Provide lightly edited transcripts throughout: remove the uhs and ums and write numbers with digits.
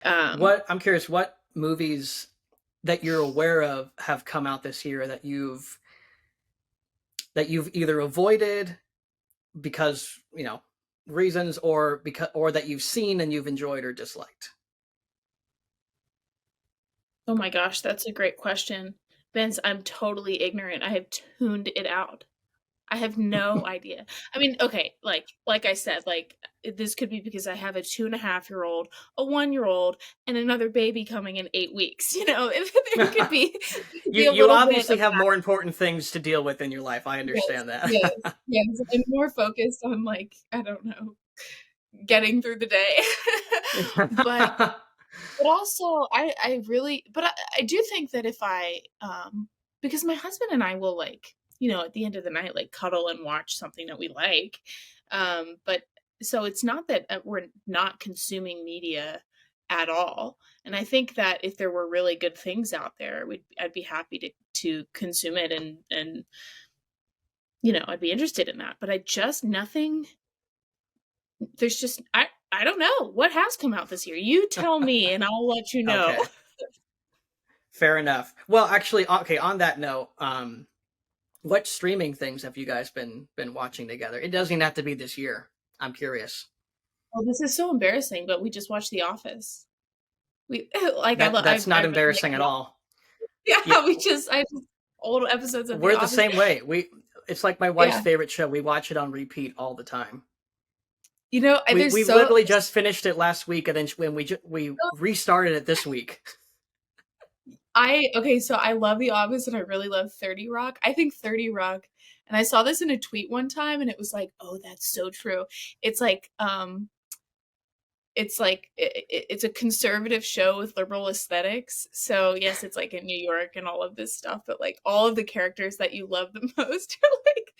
Um, I'm curious, what movies that you're aware of have come out this year that you've either avoided because, reasons, or that you've seen and you've enjoyed or disliked? oh my gosh, that's a great question. Vince, I'm totally ignorant. I have tuned it out. I have no idea. I mean, okay, like I said, like this could be because I have a 2.5-year-old, a 1-year-old, and another baby coming in 8 weeks. There could be it could be a You little bit obviously of have that. more important things to deal with in your life. I Yes, understand that. yes, yes. I'm more focused on like, I don't know, getting through the day. But also I really but I do think that if because my husband and I will like, at the end of the night like cuddle and watch something that we like. But so it's not that we're not consuming media at all. And I think that if there were really good things out there, I'd be happy to consume it and I'd be interested in that. But I just nothing there's just I don't know what has come out this year. You tell me and I'll let you know. Okay, fair enough. Well, actually, okay. On that note, what streaming things have you guys been watching together? It doesn't even have to be this year. I'm curious. Oh, this is so embarrassing, but we just watched The Office. We like That's not I really like embarrassing at The Office. all. Yeah, Yeah, I just old episodes of The we're the Office. same way. It's like my wife's Yeah. favorite show. We watch it on repeat all the time. There's We so literally just finished it last week, and then when we restarted it this week. I okay, so I love The Office and I really love 30 Rock. I think 30 Rock, and I saw this in a tweet one time and it was like, "Oh, that's so true." It's like it's a conservative show with liberal aesthetics. So yes, it's like in New York and all of this stuff, but like all of the characters that you love the most are like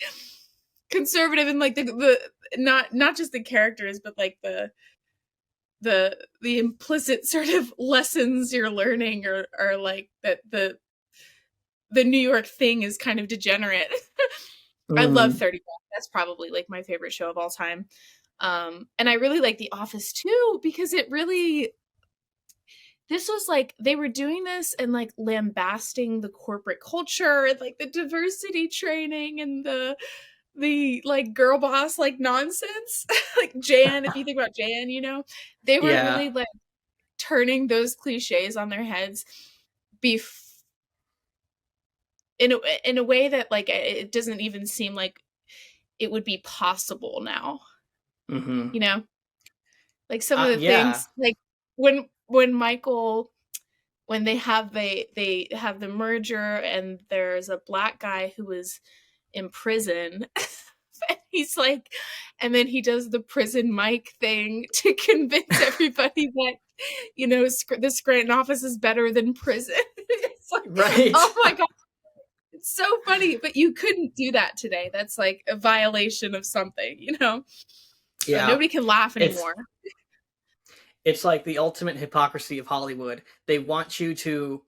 conservative and like the not just the characters, but like the implicit sort of lessons you're learning are like that the New York thing is kind of degenerate. I love Mm. 30 Rock. That's probably like my favorite show of all time. And I really like The Office too because it really this was like they were doing this and like lambasting the corporate culture and like the diversity training and the like girl boss like nonsense. Like Jan, if you think about Jan, they were Yeah. really like turning those cliches on their heads bef- in a way that like it doesn't even seem like it would be possible now, Hmm. you know? Like some of the Yeah. things like when Michael when they have the merger and there's a black guy who is in prison. And he's like and then he does the prison mic thing to convince everybody that the Scranton office is better than prison. It's like, Right. oh my god, it's so funny, but you couldn't do that today. That's like a violation of something. Yeah. Nobody can laugh It's anymore. it's like the ultimate hypocrisy of Hollywood. They want you to,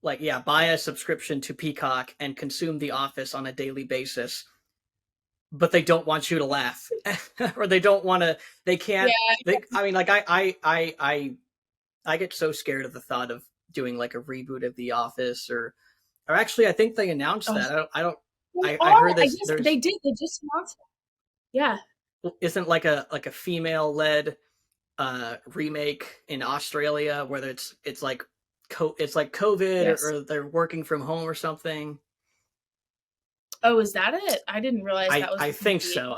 like, yeah, buy a subscription to Peacock and consume The Office on a daily basis, but they don't want you to laugh. Or they don't want to, they can't, Yeah. I mean, like, I get so scared of the thought of doing like a reboot of The Office, or actually, I think they announced Oh, that. they I are. heard I this, guess they there's, did. They just announced it. Yeah. isn't like a female led remake in Australia where it's like it's like COVID, Yes. or they're working from home or something. Oh, is that it? I didn't realize that was I the think movie. so.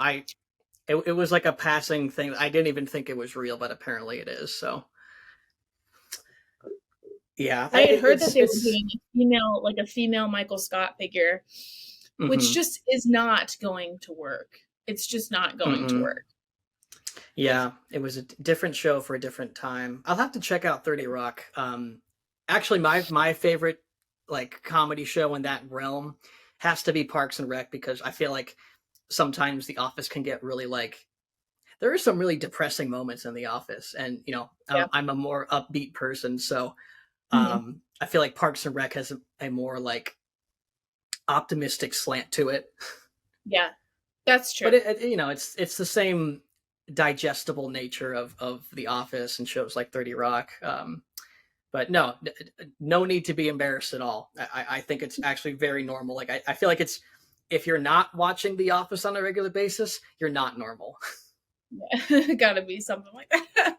It was like a passing thing. I didn't even think it was real, but apparently it is. So yeah, I had heard that they were it's doing like a female Michael Scott figure, which mm-hmm, just is not going to work. It's just not going to mm-mm. work. Yeah, it was a different show for a different time. I'll have to check out 30 Rock. Actually, my favorite like comedy show in that realm has to be Parks and Rec, because I feel like sometimes The Office can get really like, there are some really depressing moments in The Office, and Yeah. I'm a more upbeat person, so Mhm. I feel like Parks and Rec has a more like optimistic slant to it. Yeah. That's But true. it's the same. digestible nature of The Office and shows like 30 Rock. But no, no need to be embarrassed at all. I think it's actually very normal. Like I feel like it's, if you're not watching The Office on a regular basis, you're not normal. Yeah, gotta be something like that.